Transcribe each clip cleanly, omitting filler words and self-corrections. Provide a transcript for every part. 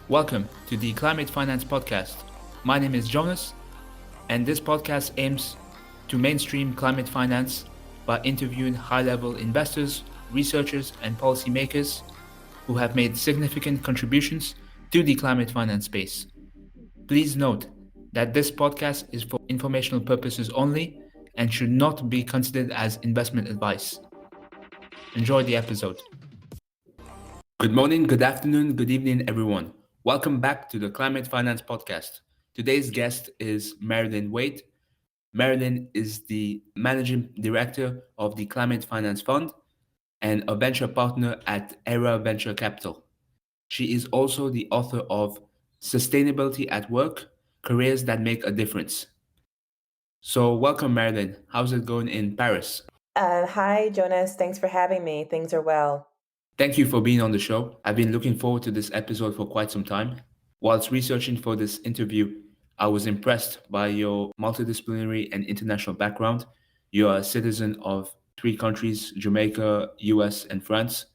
Welcome to the Climate Finance Podcast. My name is Jonas, and this podcast aims to mainstream climate finance by interviewing high-level investors, researchers, and policymakers who have made significant contributions to the climate finance space. Please note that this podcast is for informational purposes only and should not be considered as investment advice. Enjoy the episode. Good morning, good afternoon, good evening, everyone. Welcome back to the Climate Finance Podcast. Today's guest is Marilyn Waite. Marilyn is the Managing Director of the Climate Finance Fund and a venture partner at Aera Venture Capital. She is also the author of Sustainability at Work, Careers That Make a Difference. So welcome, Marilyn. How's it going in Paris? Hi, Jonas. Thanks for having me. Things are well. Thank you for being on the show. I've been looking forward to this episode for quite some time. Whilst researching for this interview, I was impressed by your multidisciplinary and international background. You are a citizen of 3 countries, Jamaica, US, and France.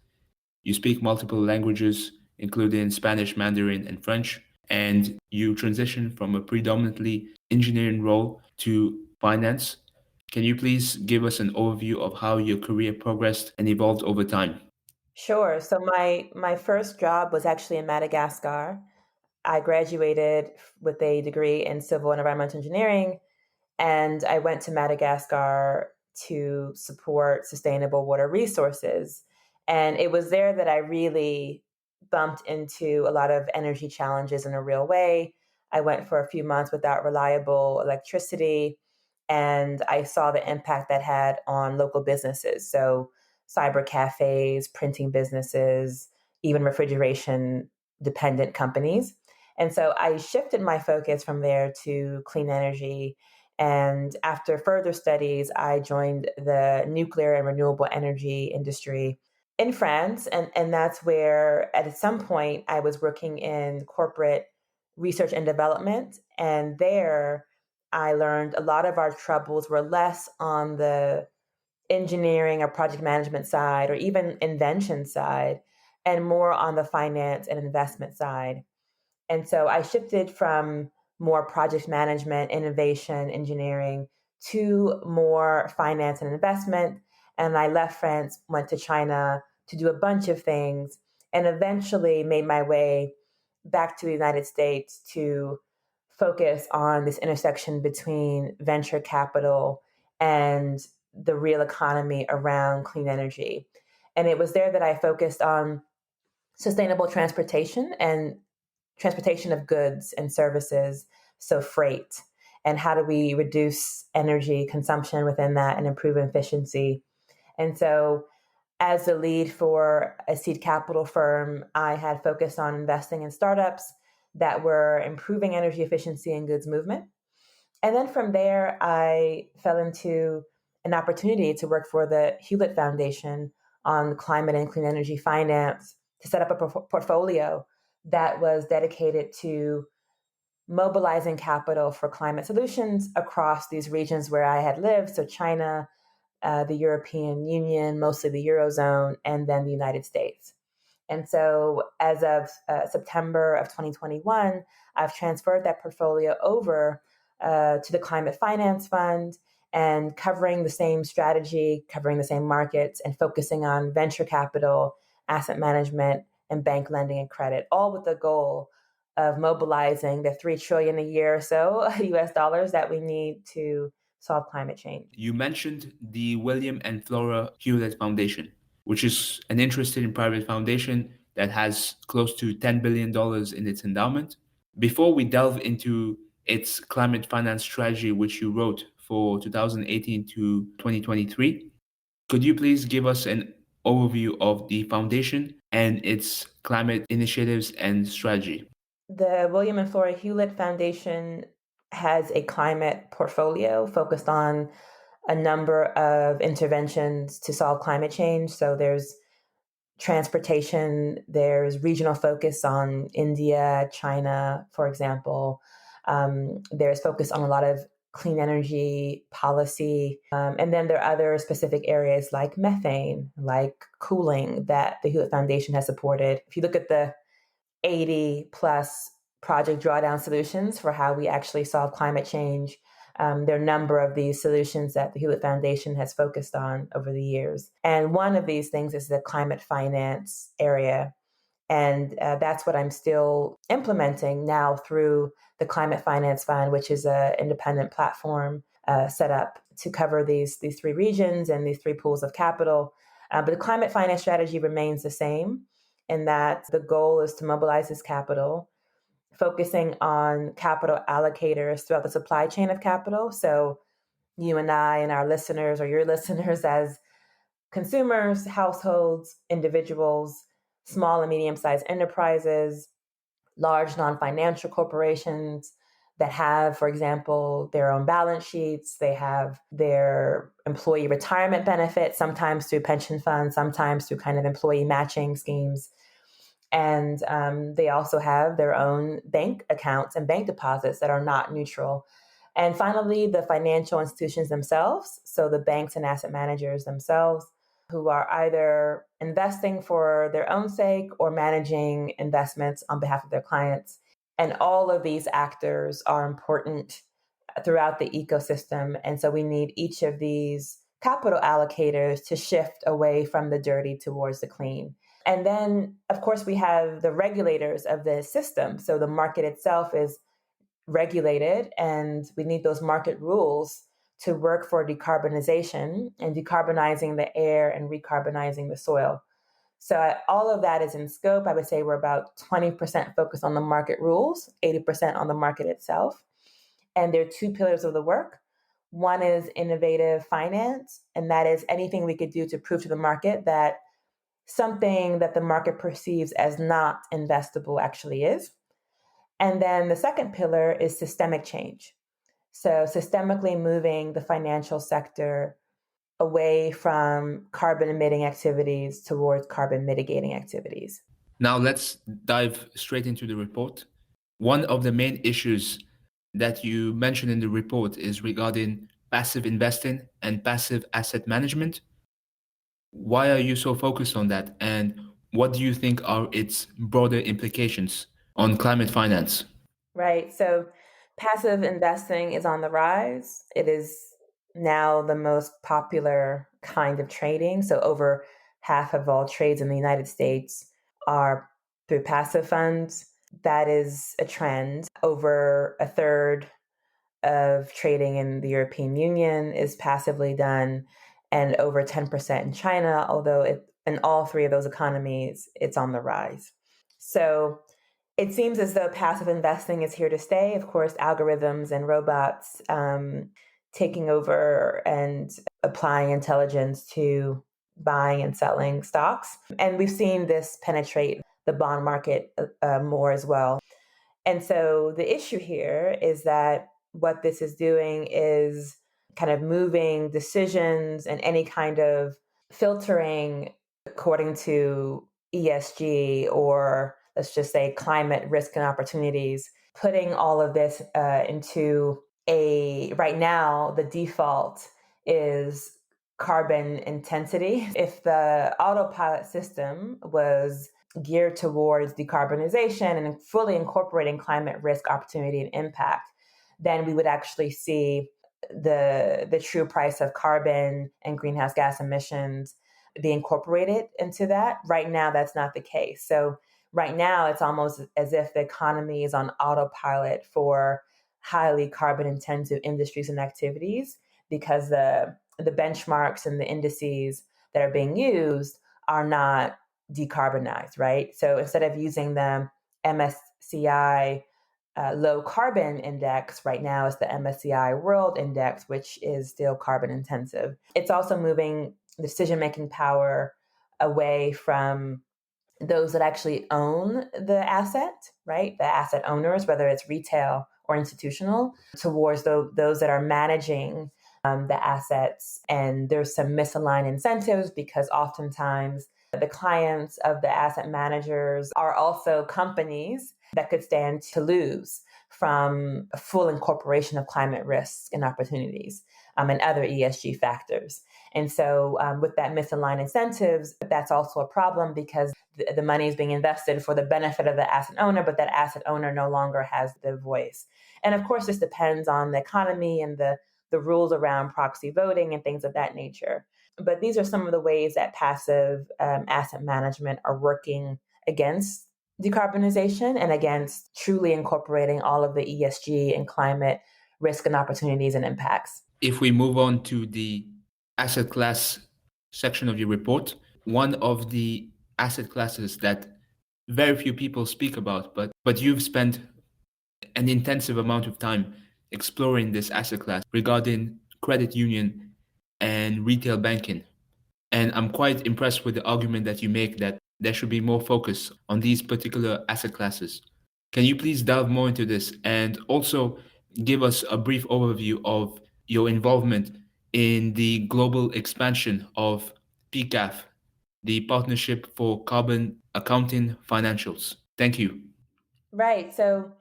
You speak multiple languages, including Spanish, Mandarin, and French, and you transition from a predominantly engineering role to finance. Can you please give us an overview of how your career progressed and evolved over time? Sure. So my first job was actually in Madagascar. I graduated with a degree in civil and environmental engineering, and I went to Madagascar to support sustainable water resources. And it was there that I really bumped into a lot of energy challenges in a real way. I went for a few months without reliable electricity, and I saw the impact that had on local businesses. So cyber cafes, printing businesses, even refrigeration dependent companies. And so I shifted my focus from there to clean energy. And after further studies, I joined the nuclear and renewable energy industry in France. And that's where, at some point, I was working in corporate research and development. And there, I learned a lot of our troubles were less on the engineering or project management side or even invention side, and more on the finance and investment side. And so I shifted from more project management, innovation, engineering to more finance and investment. And I left France, went to China to do a bunch of things, and eventually made my way back to the United States to focus on this intersection between venture capital and the real economy around clean energy. And it was there that I focused on sustainable transportation and transportation of goods and services, so freight, and how do we reduce energy consumption within that and improve efficiency. And so as the lead for a seed capital firm, I had focused on investing in startups that were improving energy efficiency and goods movement. And then from there, I fell into an opportunity to work for the Hewlett Foundation on climate and clean energy finance to set up a portfolio that was dedicated to mobilizing capital for climate solutions across these regions where I had lived. So China, the European Union, mostly the Eurozone, and then the United States. And so as of September of 2021, I've transferred that portfolio over to the Climate Finance Fund and covering the same strategy, covering the same markets, and focusing on venture capital, asset management, and bank lending and credit, all with the goal of mobilizing the $3 trillion a year or so US dollars that we need to solve climate change. You mentioned the William and Flora Hewlett Foundation, which is an interested in private foundation that has close to $10 billion in its endowment. Before we delve into its climate finance strategy, which you wrote for 2018 to 2023, could you please give us an overview of the foundation and its climate initiatives and strategy? The William and Flora Hewlett Foundation has a climate portfolio focused on a number of interventions to solve climate change. So there's transportation, there's regional focus on India, China, for example. There's focus on a lot of clean energy policy. And then there are other specific areas like methane, like cooling that the Hewlett Foundation has supported. If you look at the 80 plus project drawdown solutions for how we actually solve climate change. There are a number of these solutions that the Hewlett Foundation has focused on over the years. And one of these things is the climate finance area. And that's what I'm still implementing now through the Climate Finance Fund, which is an independent platform set up to cover these three regions and these three pools of capital. But the climate finance strategy remains the same in that the goal is to mobilize this capital, focusing on capital allocators throughout the supply chain of capital. So you and I and our listeners, or your listeners as consumers, households, individuals, small and medium-sized enterprises, large non-financial corporations that have, for example, their own balance sheets. They have their employee retirement benefits, sometimes through pension funds, sometimes through kind of employee matching schemes. And they also have their own bank accounts and bank deposits that are not neutral. And finally, the financial institutions themselves, so the banks and asset managers themselves, who are either investing for their own sake or managing investments on behalf of their clients. And all of these actors are important throughout the ecosystem. And so we need each of these capital allocators to shift away from the dirty towards the clean. And then, of course, we have the regulators of the system. So the market itself is regulated, and we need those market rules to work for decarbonization and decarbonizing the air and recarbonizing the soil. So all of that is in scope. I would say we're about 20% focused on the market rules, 80% on the market itself. And there are two pillars of the work. One is innovative finance, and that is anything we could do to prove to the market that something that the market perceives as not investable actually is. And then the second pillar is systemic change. So systemically moving the financial sector away from carbon emitting activities towards carbon mitigating activities. Now let's dive straight into the report. One of the main issues that you mentioned in the report is regarding passive investing and passive asset management. Why are you so focused on that? And what do you think are its broader implications on climate finance? Right. So passive investing is on the rise. It is now the most popular kind of trading. So over half of all trades in the United States are through passive funds. That is a trend. Over a third of trading in the European Union is passively done, and over 10% in China, although in all three of those economies, it's on the rise. So it seems as though passive investing is here to stay. Of course, algorithms and robots taking over and applying intelligence to buying and selling stocks. And we've seen this penetrate the bond market more as well. And so the issue here is that what this is doing is kind of moving decisions and any kind of filtering according to ESG, or let's just say climate risk and opportunities, putting all of this into right now, the default is carbon intensity. If the autopilot system was geared towards decarbonization and fully incorporating climate risk, opportunity, and impact, then we would actually see the true price of carbon and greenhouse gas emissions be incorporated into that. Right now, that's not the case. So right now, it's almost as if the economy is on autopilot for highly carbon intensive industries and activities, because the benchmarks and the indices that are being used are not decarbonized, right? So instead of using the MSCI low carbon index, right now it's the MSCI World Index, which is still carbon intensive. It's also moving decision-making power away from those that actually own the asset, right? The asset owners, whether it's retail or institutional, towards those that are managing the assets. And there's some misaligned incentives, because oftentimes the clients of the asset managers are also companies that could stand to lose from a full incorporation of climate risks and opportunities and other ESG factors. And so with that misaligned incentives, that's also a problem, because the money is being invested for the benefit of the asset owner, but that asset owner no longer has the voice. And of course, this depends on the economy and the rules around proxy voting and things of that nature. But these are some of the ways that passive asset management are working against decarbonization and against truly incorporating all of the ESG and climate risk and opportunities and impacts. If we move on to the asset class section of your report, one of the asset classes that very few people speak about, but you've spent an intensive amount of time exploring this asset class regarding credit union and retail banking. And I'm quite impressed with the argument that you make that there should be more focus on these particular asset classes. Can you please delve more into this and also give us a brief overview of your involvement in the global expansion of PCAF, the Partnership for Carbon Accounting Financials? Thank you. Right. So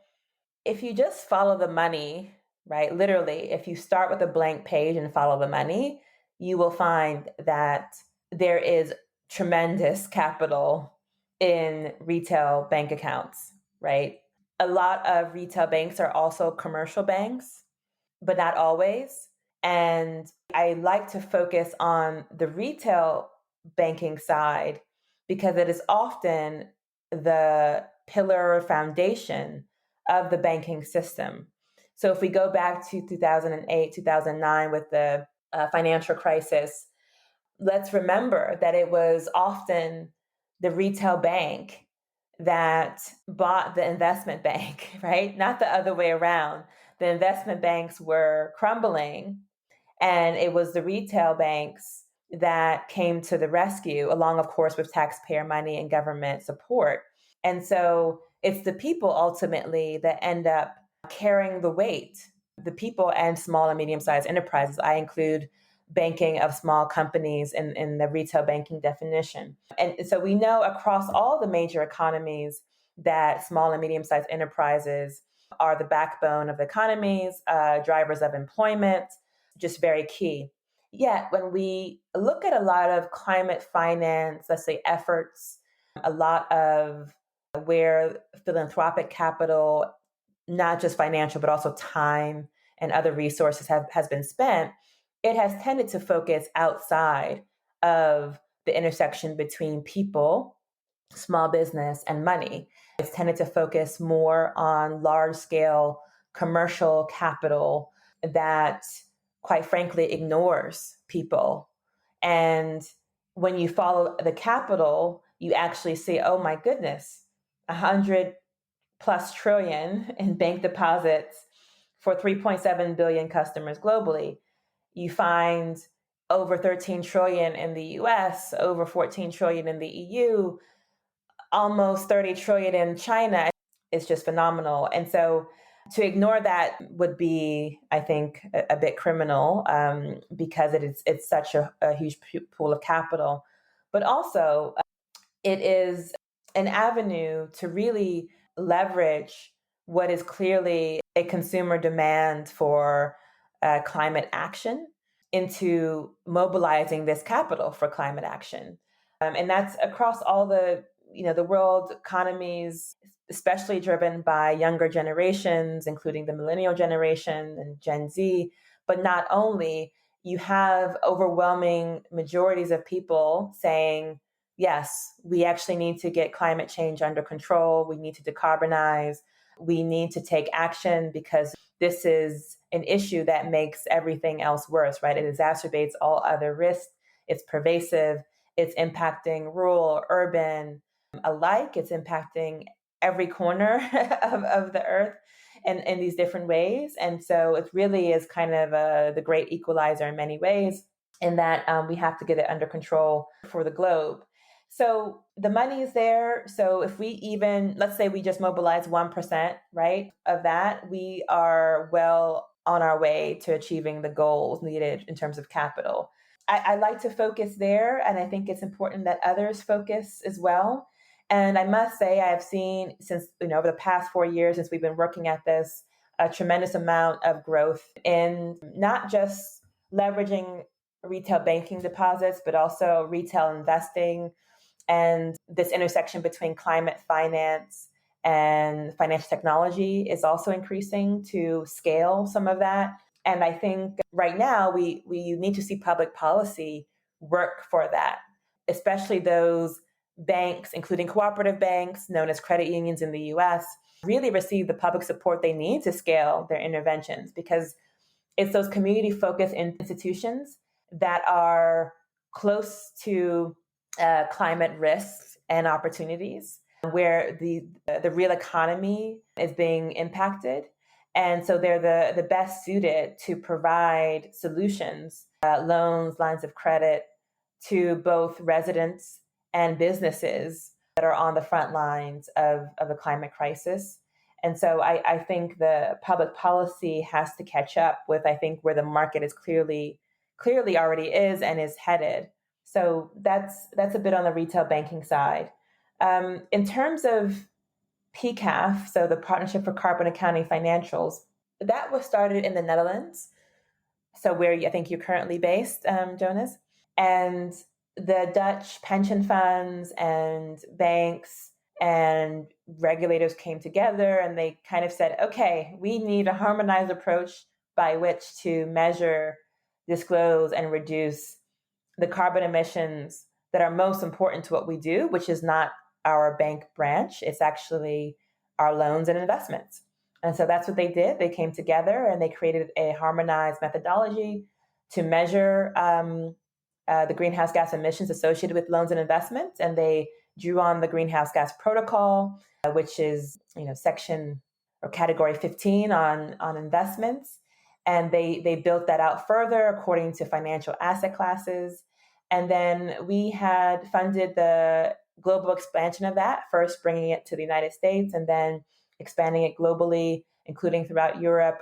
if you just follow the money, right, literally, if you start with a blank page and follow the money, you will find that there is tremendous capital in retail bank accounts, right? A lot of retail banks are also commercial banks, but not always. And I like to focus on the retail banking side because it is often the pillar or foundation of the banking system. So if we go back to 2008, 2009 with the financial crisis, let's remember that it was often the retail bank that bought the investment bank, right? Not the other way around. The investment banks were crumbling, and it was the retail banks that came to the rescue, along, of course, with taxpayer money and government support. And so it's the people ultimately that end up carrying the weight, the people and small and medium-sized enterprises. I include banking of small companies in the retail banking definition. And so we know across all the major economies that small and medium-sized enterprises are the backbone of economies, drivers of employment, just very key. Yet when we look at a lot of climate finance, let's say efforts, a lot of where philanthropic capital, not just financial, but also time and other resources has been spent, it has tended to focus outside of the intersection between people, small business, and money. It's tended to focus more on large scale commercial capital that, quite frankly, ignores people. And when you follow the capital, you actually see, oh my goodness, 100+ trillion in bank deposits for 3.7 billion customers globally. You find over 13 trillion in the US, over 14 trillion in the EU, almost 30 trillion in China. It's just phenomenal. And so to ignore that would be, I think, a bit criminal because it's such a huge pool of capital. But also, it is an avenue to really leverage what is clearly a consumer demand for climate action into mobilizing this capital for climate action. And that's across all the world economies, especially driven by younger generations, including the millennial generation and Gen Z. But not only, you have overwhelming majorities of people saying, yes, we actually need to get climate change under control. We need to decarbonize. We need to take action because this is an issue that makes everything else worse, right? It exacerbates all other risks. It's pervasive. It's impacting rural, urban alike. It's impacting every corner of the earth in these different ways. And so it really is kind of the great equalizer in many ways, in that we have to get it under control for the globe. So the money is there. So if we even, let's say we just mobilize 1%, right, of that, we are well on our way to achieving the goals needed in terms of capital. I like to focus there, and I think it's important that others focus as well. And I must say, I have seen since, over the past 4 years, since we've been working at this, a tremendous amount of growth in not just leveraging retail banking deposits, but also retail investing And this intersection between climate finance and financial technology is also increasing to scale some of that. And I think right now we need to see public policy work for that, especially those banks, including cooperative banks known as credit unions in the US, really receive the public support they need to scale their interventions, because it's those community-focused institutions that are close to climate risks and opportunities, where the real economy is being impacted. And so they're the best suited to provide solutions, loans, lines of credit to both residents and businesses that are on the front lines of a climate crisis. And so I think the public policy has to catch up with, I think, where the market is clearly already is and is headed. So that's a bit on the retail banking side. In terms of PCAF, so the Partnership for Carbon Accounting Financials, that was started in the Netherlands, so where I think you're currently based, Jonas. And the Dutch pension funds and banks and regulators came together and they kind of said, okay, we need a harmonized approach by which to measure, disclose, and reduce the carbon emissions that are most important to what we do, which is not our bank branch. It's actually our loans and investments. And so that's what they did. They came together and they created a harmonized methodology to measure the greenhouse gas emissions associated with loans and investments. And they drew on the Greenhouse Gas Protocol, which is section or category 15 on investments. And they built that out further according to financial asset classes. And then we had funded the global expansion of that, first bringing it to the United States and then expanding it globally, including throughout Europe,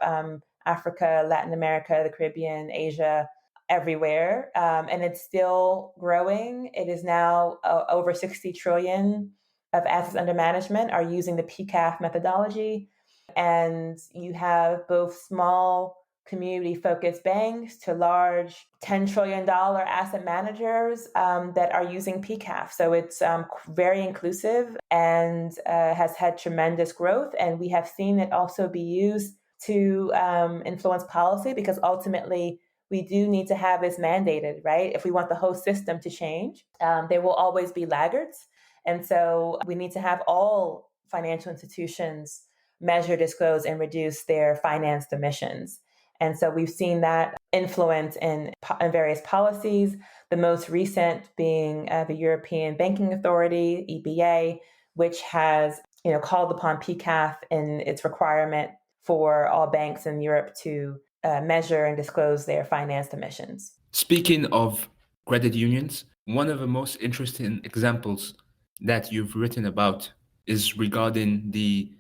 Africa, Latin America, the Caribbean, Asia, everywhere. And it's still growing. It is now over 60 trillion of assets under management are using the PCAF methodology. And you have both small community-focused banks to large $10 trillion asset managers that are using PCAF. So it's very inclusive and has had tremendous growth. And we have seen it also be used to influence policy, because ultimately we do need to have this mandated, right? If we want the whole system to change, there will always be laggards. And so we need to have all financial institutions measure, disclose, and reduce their financed emissions. And so we've seen that influence in various policies, the most recent being the European Banking Authority, EBA, which has called upon PCAF in its requirement for all banks in Europe to measure and disclose their financed emissions. Speaking of credit unions, one of the most interesting examples that you've written about is regarding the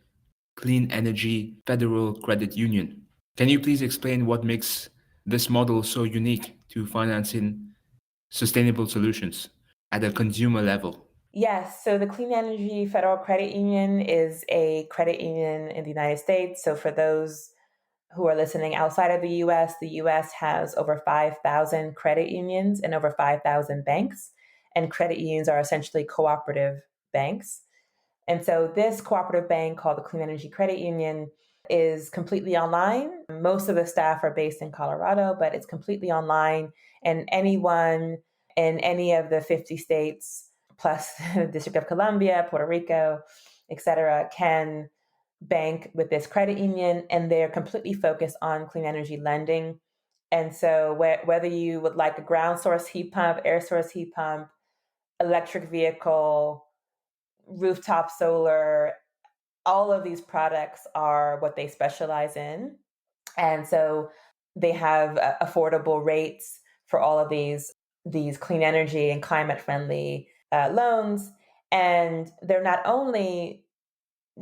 Clean Energy Federal Credit Union. Can you please explain what makes this model so unique to financing sustainable solutions at a consumer level? Yes. So the Clean Energy Federal Credit Union is a credit union in the United States. So for those who are listening outside of the US has over 5,000 credit unions and over 5,000 banks. And credit unions are essentially cooperative banks. And so this cooperative bank called the Clean Energy Credit Union is completely online. Most of the staff are based in Colorado, but it's completely online. And anyone in any of the 50 states, plus the District of Columbia, Puerto Rico, et cetera, can bank with this credit union. And they're completely focused on clean energy lending. And so whether you would like a ground source heat pump, air source heat pump, electric vehicle, rooftop solar, all of these products are what they specialize in. And so they have affordable rates for all of these clean energy and climate friendly loans. And they're not only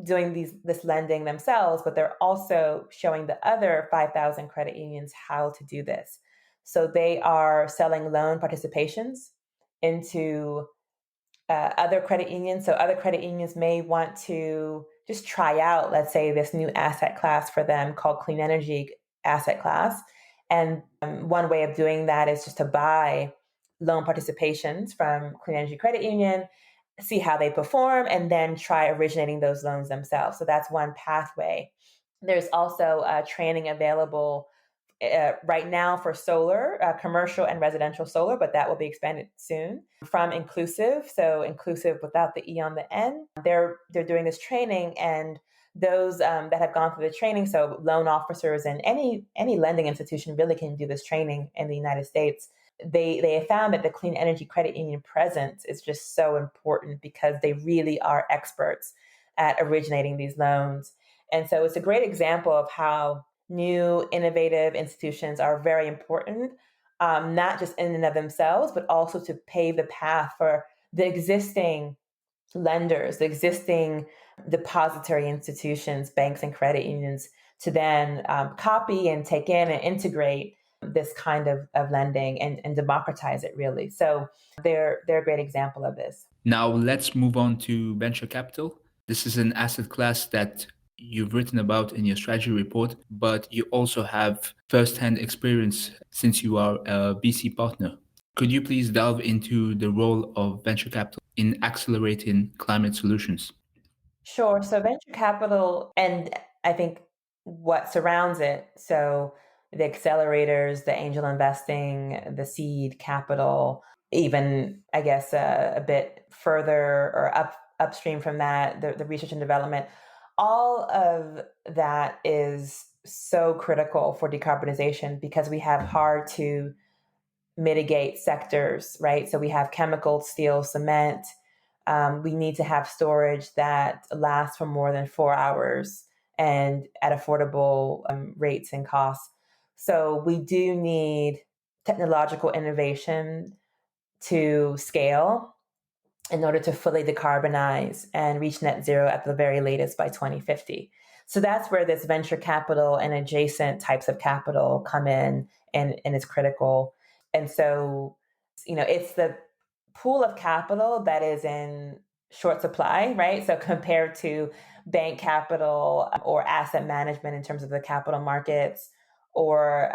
doing this lending themselves, but they're also showing the other 5,000 credit unions how to do this. So they are selling loan participations into other credit unions. So other credit unions may want to just try out, let's say, this new asset class for them called clean energy asset class. And one way of doing that is just to buy loan participations from Clean Energy Credit Union see how they perform, and then try originating those loans themselves. So that's one pathway. There's also training available right now for solar, commercial and residential solar, but that will be expanded soon. From Inclusive, so Inclusive without the E on the N, they're doing this training, and those that have gone through the training, so loan officers and any lending institution really can do this training in the United States. They have found that the clean energy credit union presence is just so important because they really are experts at originating these loans. And so it's a great example of how new innovative institutions are very important, not just in and of themselves, but also to pave the path for the existing lenders, the existing depository institutions, banks and credit unions to then copy and take in and integrate this kind of lending and democratize it really. So they're a great example of this. Now let's move on to venture capital. This is an asset class that you've written about in your strategy report, but you also have first-hand experience since you are a VC partner. Could you please delve into the role of venture capital in accelerating climate solutions? Sure. So venture capital, and I think what surrounds it, so the accelerators, the angel investing, the seed capital, even I guess a bit further or upstream from that, the research and development, all of that is so critical for decarbonization because we have hard to mitigate sectors, right? So we have chemical, steel, cement. We need to have storage that lasts for more than 4 hours and at affordable rates and costs. So we do need technological innovation to scale in order to fully decarbonize and reach net zero at the very latest by 2050. So that's where this venture capital and adjacent types of capital come in and is critical. And so, it's the pool of capital that is in short supply, right? So compared to bank capital or asset management in terms of the capital markets or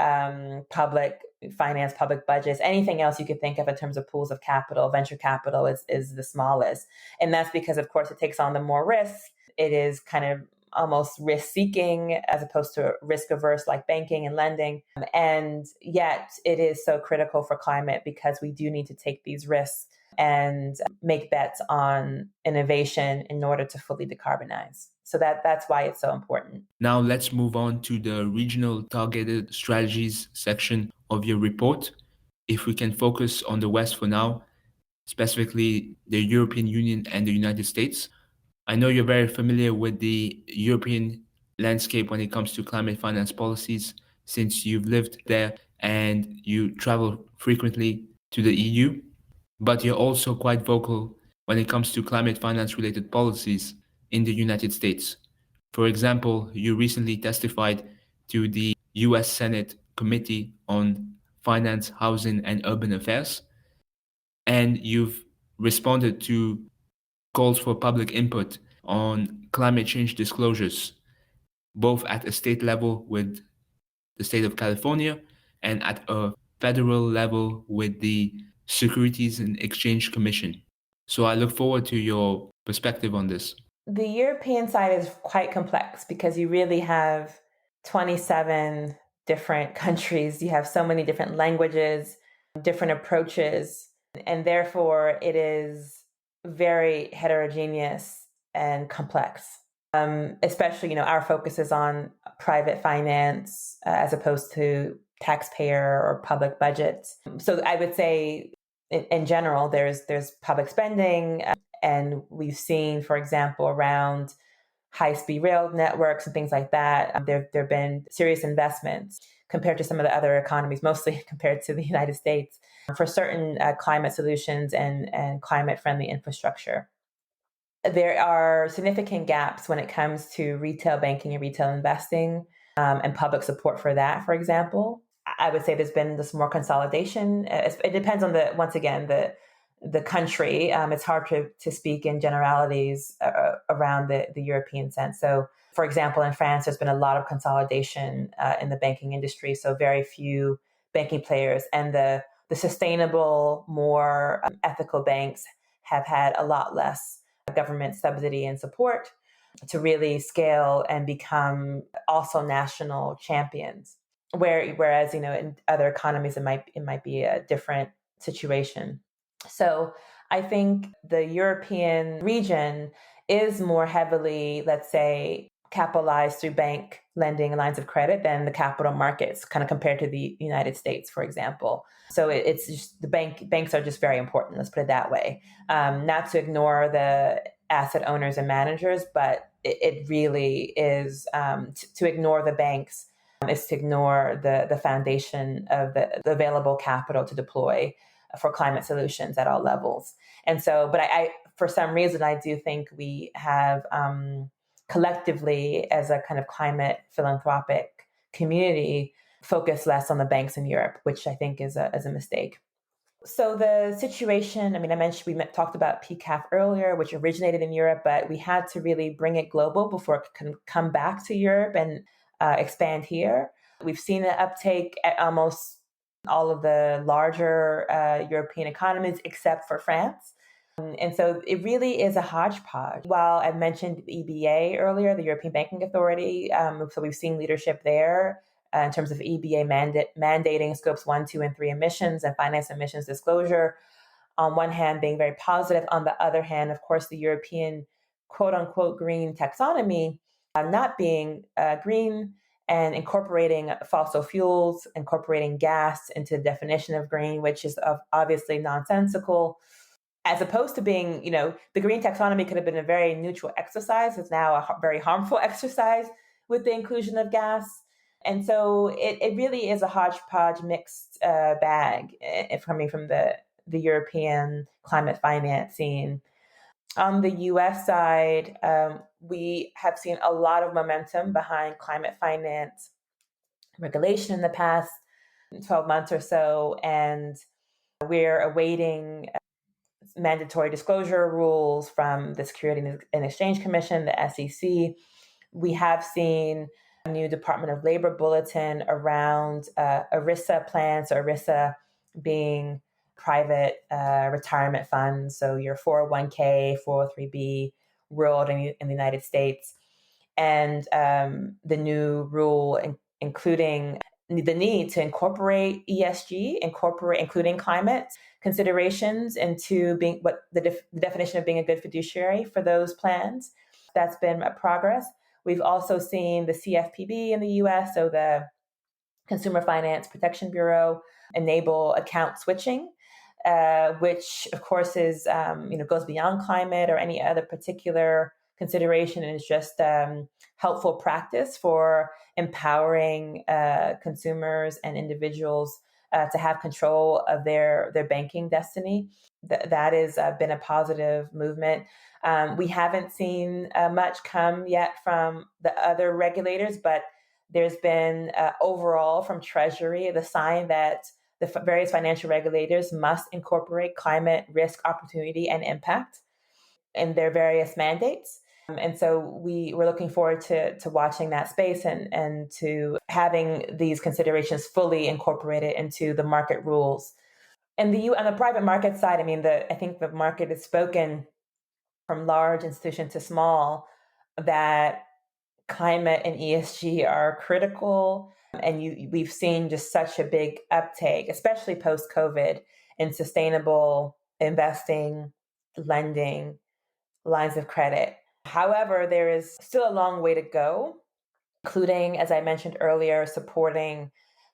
public finance, public budgets, anything else you could think of in terms of pools of capital, venture capital is the smallest. And that's because, of course, it takes on the more risk. It is kind of almost risk-seeking as opposed to risk-averse like banking and lending. And yet it is so critical for climate because we do need to take these risks and make bets on innovation in order to fully decarbonize. So that's why it's so important. Now let's move on to the regional targeted strategies section of your report. If we can focus on the West for now, specifically the European Union and the United States. I know you're very familiar with the European landscape when it comes to climate finance policies, since you've lived there and you travel frequently to the EU, but you're also quite vocal when it comes to climate finance related policies in the United States. For example, you recently testified to the US Senate Committee on Finance, Housing, and Urban Affairs, and you've responded to calls for public input on climate change disclosures, both at a state level with the state of California and at a federal level with the Securities and Exchange Commission. So I look forward to your perspective on this. The European side is quite complex because you really have 27 different countries. You have so many different languages, different approaches, and therefore it is very heterogeneous and complex. Especially, our focus is on private finance as opposed to taxpayer or public budgets. So I would say, in general, there's public spending, and we've seen, for example, around high-speed rail networks and things like that. There have been serious investments compared to some of the other economies, mostly compared to the United States, for certain climate solutions and climate-friendly infrastructure. There are significant gaps when it comes to retail banking and retail investing and public support for that, for example. I would say there's been this more consolidation. It depends on the country. It's hard to speak in generalities around the European sense. So, for example, in France, there's been a lot of consolidation in the banking industry. So very few banking players, and the sustainable, more ethical banks have had a lot less government subsidy and support to really scale and become also national champions. Whereas, in other economies, it might be a different situation. So I think the European region is more heavily, let's say, capitalized through bank lending and lines of credit than the capital markets, kind of compared to the United States, for example. So it's just banks are just very important. Let's put it that way. Not to ignore the asset owners and managers, but it really is to ignore the banks is to ignore the foundation of the available capital to deploy for climate solutions at all levels. And so, but I for some reason, I do think we have collectively, as a kind of climate philanthropic community, focused less on the banks in Europe, which I think is a mistake. So the situation, I mentioned we talked about PCAF earlier, which originated in Europe, but we had to really bring it global before it can come back to Europe and expand here. We've seen an uptake at almost all of the larger European economies, except for France. And so it really is a hodgepodge. While I mentioned EBA earlier, the European Banking Authority, so we've seen leadership there in terms of EBA mandating scopes 1, 2, and 3 emissions and finance emissions disclosure. On one hand, being very positive. On the other hand, of course, the European quote unquote green taxonomy not being green and incorporating fossil fuels, incorporating gas into the definition of green, which is obviously nonsensical. As opposed to being, the green taxonomy could have been a very neutral exercise. It's now a very harmful exercise with the inclusion of gas. And so it really is a hodgepodge mixed bag coming from the European climate finance scene. On the US side, we have seen a lot of momentum behind climate finance regulation in the past 12 months or so. And we're awaiting mandatory disclosure rules from the Securities and Exchange Commission, the SEC. We have seen a new Department of Labor bulletin around ERISA plans, or ERISA being private retirement funds. So your 401k, 403b world in the United States. And the new rule, including the need to incorporate ESG, including climate considerations into being what the definition of being a good fiduciary for those plans. That's been a progress. We've also seen the CFPB in the US, so the Consumer Finance Protection Bureau, enable account switching, which of course is goes beyond climate or any other particular consideration, and is just helpful practice for empowering consumers and individuals to have control of their banking destiny. That has been a positive movement. We haven't seen much come yet from the other regulators, but there's been overall from Treasury the sign that the various financial regulators must incorporate climate risk, opportunity, and impact in their various mandates. And so we're looking forward to watching that space and to having these considerations fully incorporated into the market rules. And on the private market side, I think the market has spoken from large institution to small that climate and ESG are critical. And we've seen just such a big uptake, especially post-COVID, in sustainable investing, lending, lines of credit. However, there is still a long way to go, including, as I mentioned earlier,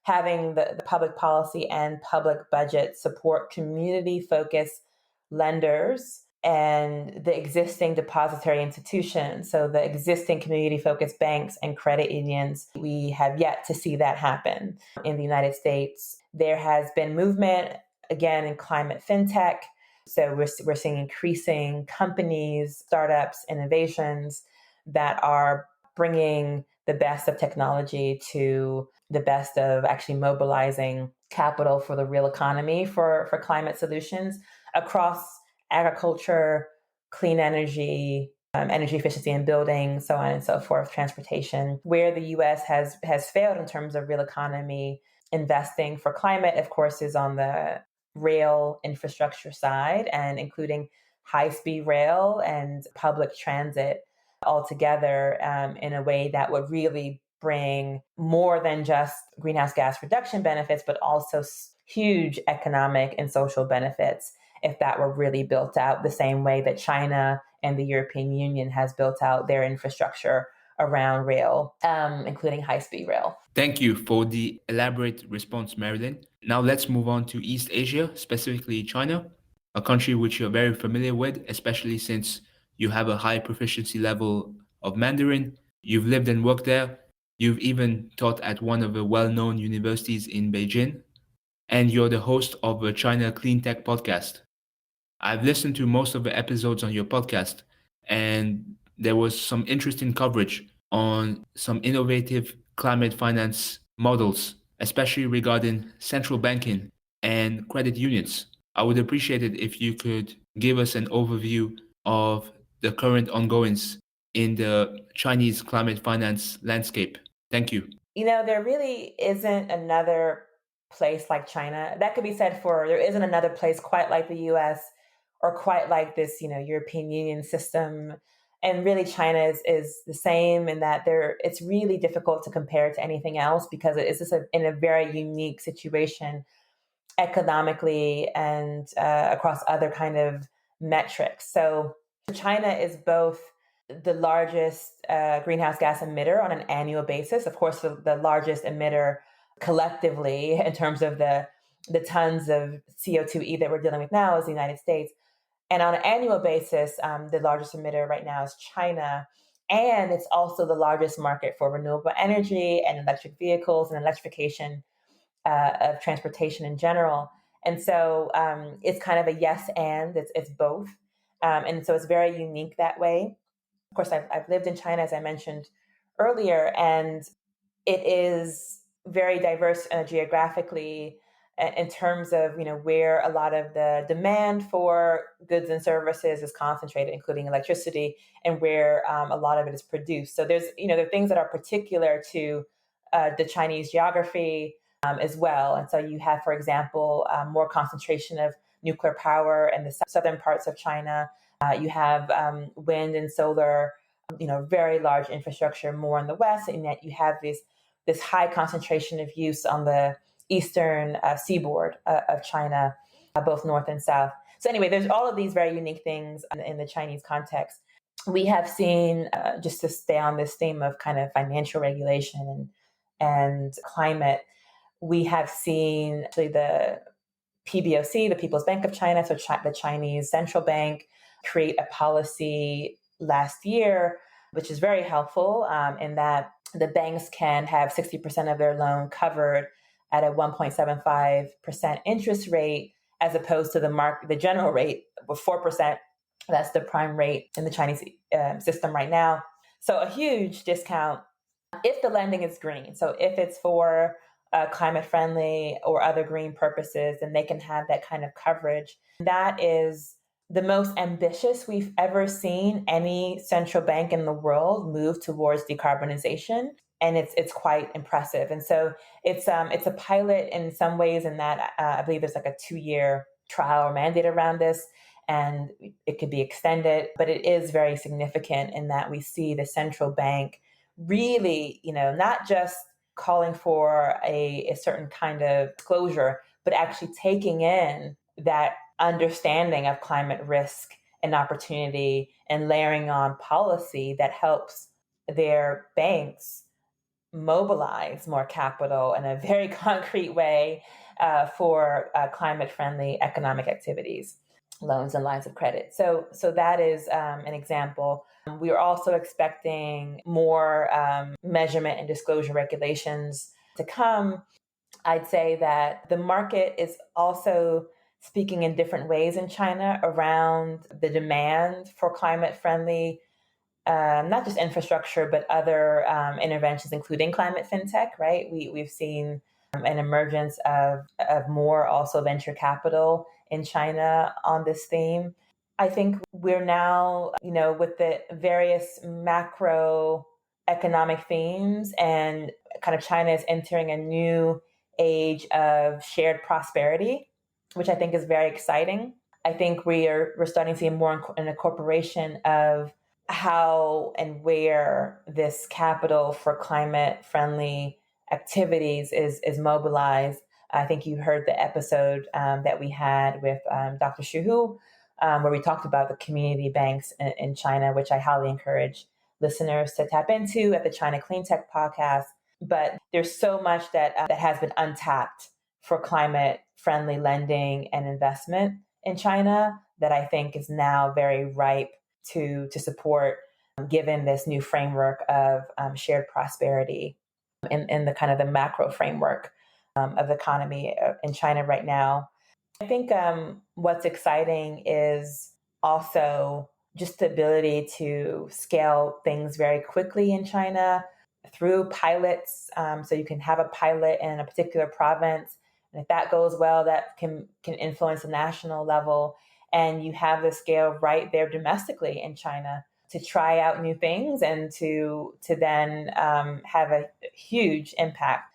having the public policy and public budget support community-focused lenders and the existing depository institutions. So the existing community-focused banks and credit unions, we have yet to see that happen in the United States. There has been movement, again, in climate fintech. So we're seeing increasing companies, startups, innovations that are bringing the best of technology to the best of actually mobilizing capital for the real economy for climate solutions across agriculture, clean energy, energy efficiency in buildings, so on and so forth, transportation. Where the U.S. has failed in terms of real economy investing for climate, of course, is on the rail infrastructure side, and including high-speed rail and public transit altogether in a way that would really bring more than just greenhouse gas reduction benefits, but also huge economic and social benefits if that were really built out the same way that China and the European Union has built out their infrastructure around rail, including high-speed rail. Thank you for the elaborate response, Marilyn. Now let's move on to East Asia, specifically China, a country which you're very familiar with, especially since you have a high proficiency level of Mandarin. You've lived and worked there. You've even taught at one of the well-known universities in Beijing, and you're the host of the China CleanTech Podcast. I've listened to most of the episodes on your podcast, and there was some interesting coverage on some innovative climate finance models, especially regarding central banking and credit unions. I would appreciate it if you could give us an overview of the current ongoings in the Chinese climate finance landscape. Thank you. There really isn't another place like China. That could be said for, there isn't another place quite like the US or quite like this, European Union system. And really China is the same in that it's really difficult to compare to anything else because it is just in a very unique situation economically and across other kind of metrics. So China is both the largest greenhouse gas emitter on an annual basis. Of course, the largest emitter collectively in terms of the tons of CO2e that we're dealing with now is the United States. And on an annual basis, the largest emitter right now is China. And it's also the largest market for renewable energy and electric vehicles and electrification of transportation in general. And so it's kind of a yes and, it's both. And so it's very unique that way. Of course, I've lived in China, as I mentioned earlier, and it is very diverse geographically in terms of where a lot of the demand for goods and services is concentrated, including electricity, and where a lot of it is produced. So there are things that are particular to the Chinese geography as well. And so you have, for example, more concentration of nuclear power in the southern parts of China. You have wind and solar, very large infrastructure more in the west, and yet you have this high concentration of use on the eastern seaboard of China, both north and south. So anyway, there's all of these very unique things in the Chinese context. We have seen, just to stay on this theme of kind of financial regulation and climate, we have seen actually the PBOC, the People's Bank of China, so the Chinese central bank, create a policy last year, which is very helpful in that the banks can have 60% of their loan covered at a 1.75% interest rate, as opposed to the general rate of 4%. That's the prime rate in the Chinese system right now. So a huge discount if the lending is green. So if it's for climate friendly or other green purposes, then they can have that kind of coverage. That is the most ambitious we've ever seen any central bank in the world move towards decarbonization. And it's quite impressive. And so it's a pilot in some ways in that I believe there's like a 2-year trial or mandate around this, and it could be extended. But it is very significant in that we see the central bank really, not just calling for a certain kind of disclosure, but actually taking in that understanding of climate risk and opportunity and layering on policy that helps their banks mobilize more capital in a very concrete way for climate-friendly economic activities, loans and lines of credit. So that is an example. We are also expecting more measurement and disclosure regulations to come. I'd say that the market is also speaking in different ways in China around the demand for climate-friendly not just infrastructure, but other interventions, including climate fintech, right? We've seen an emergence of more also venture capital in China on this theme. I think we're now, with the various macro economic themes, and kind of China is entering a new age of shared prosperity, which I think is very exciting. I think we're starting to see more an incorporation of how and where this capital for climate friendly activities is mobilized. I think you heard the episode that we had with Dr. Shuhu, where we talked about the community banks in China, which I highly encourage listeners to tap into at the China CleanTech Podcast. But there's so much that has been untapped for climate friendly lending and investment in China that I think is now very ripe to support, given this new framework of shared prosperity in the kind of the macro framework of the economy in China right now. I think what's exciting is also just the ability to scale things very quickly in China through pilots. So you can have a pilot in a particular province, and if that goes well, that can influence the national level. And you have the scale right there domestically in China to try out new things and to then have a huge impact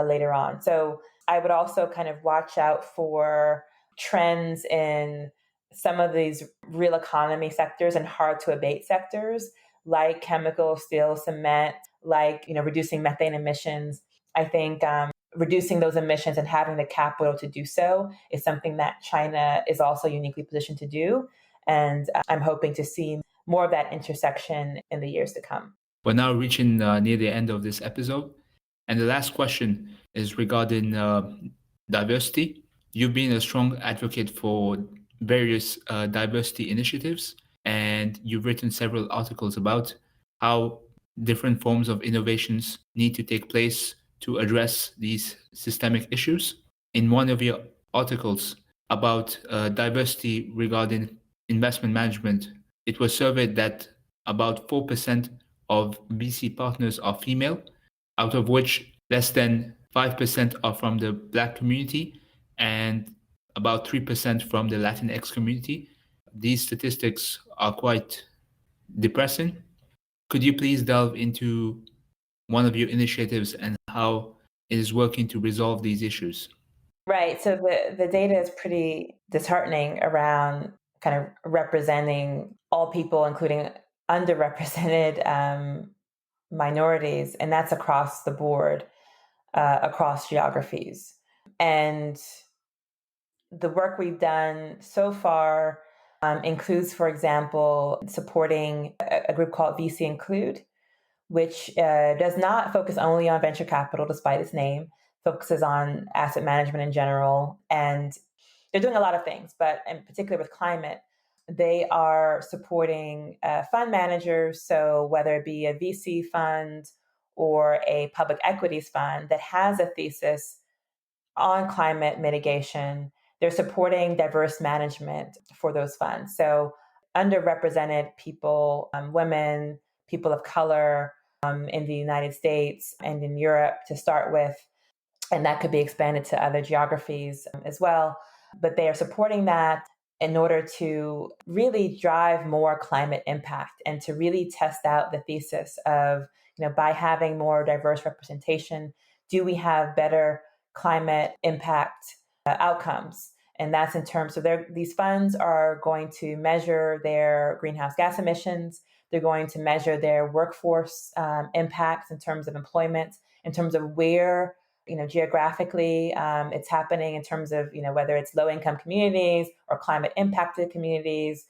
later on. So I would also kind of watch out for trends in some of these real economy sectors and hard to abate sectors like chemical, steel, cement, like reducing methane emissions. I think reducing those emissions and having the capital to do so is something that China is also uniquely positioned to do. And I'm hoping to see more of that intersection in the years to come. We're now reaching near the end of this episode. And the last question is regarding diversity. You've been a strong advocate for various diversity initiatives, and you've written several articles about how different forms of innovations need to take place to address these systemic issues. In one of your articles about diversity regarding investment management, it was surveyed that about 4% of VC partners are female, out of which less than 5% are from the Black community and about 3% from the Latinx community. These statistics are quite depressing. Could you please delve into one of your initiatives and how it is working to resolve these issues? Right. So the data is pretty disheartening around kind of representing all people, including underrepresented minorities, and that's across the board, across geographies. And the work we've done so far includes, for example, supporting a group called VC Include, which does not focus only on venture capital, despite its name, focuses on asset management in general. And they're doing a lot of things, but in particular with climate, they are supporting fund managers. So whether it be a VC fund or a public equities fund that has a thesis on climate mitigation, they're supporting diverse management for those funds. So underrepresented people, women, people of color in the United States and in Europe to start with, and that could be expanded to other geographies as well. But they are supporting that in order to really drive more climate impact and to really test out the thesis of, by having more diverse representation, do we have better climate impact outcomes? And that's in terms of these funds are going to measure their greenhouse gas emissions. They're going to measure their workforce impacts in terms of employment, in terms of where geographically it's happening, in terms of whether it's low income communities or climate impacted communities.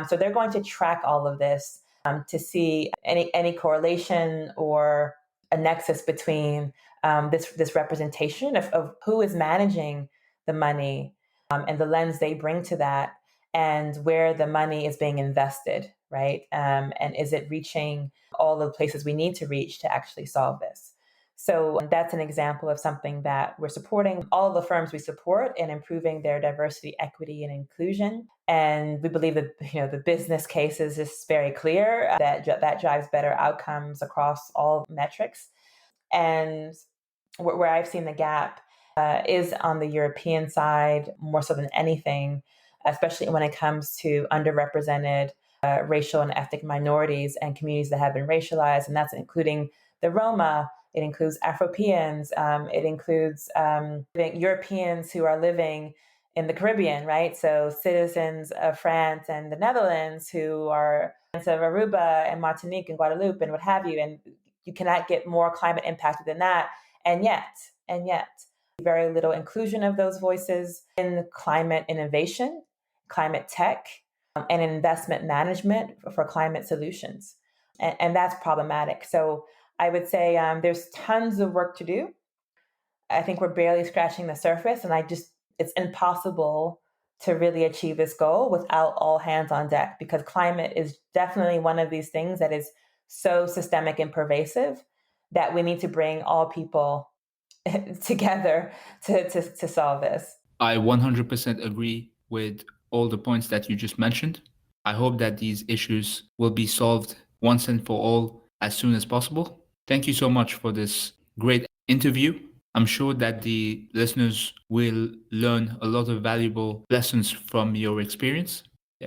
So they're going to track all of this to see any correlation or a nexus between this representation of who is managing the money and the lens they bring to that, and where the money is being invested, right? And is it reaching all the places we need to reach to actually solve this? So that's an example of something that we're supporting all of the firms we support in improving their diversity, equity, and inclusion. And we believe that the business case is just very clear that drives better outcomes across all metrics. And where I've seen the gap is on the European side, more so than anything, especially when it comes to underrepresented racial and ethnic minorities and communities that have been racialized. And that's including the Roma. It includes Afropeans. It includes Europeans who are living in the Caribbean, right? So citizens of France and the Netherlands who are of Aruba and Martinique and Guadeloupe and what have you, and you cannot get more climate impacted than that. And yet, very little inclusion of those voices in climate innovation, climate tech, and investment management for climate solutions. And that's problematic. So I would say there's tons of work to do. I think we're barely scratching the surface, and it's impossible to really achieve this goal without all hands on deck, because climate is definitely one of these things that is so systemic and pervasive that we need to bring all people together to solve this. I 100% agree with all the points that you just mentioned. I hope that these issues will be solved once and for all as soon as possible. Thank you so much for this great interview. I'm sure that the listeners will learn a lot of valuable lessons from your experience.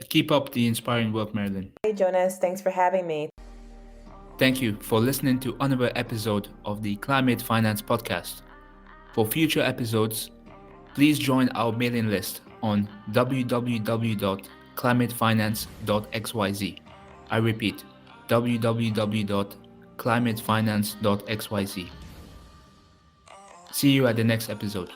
Keep up the inspiring work, Marilyn. Hey, Jonas, thanks for having me. Thank you for listening to another episode of the Climate Finance Podcast. For future episodes, please join our mailing list on www.climatefinance.xyz. I repeat, www.climatefinance.xyz. See you at the next episode.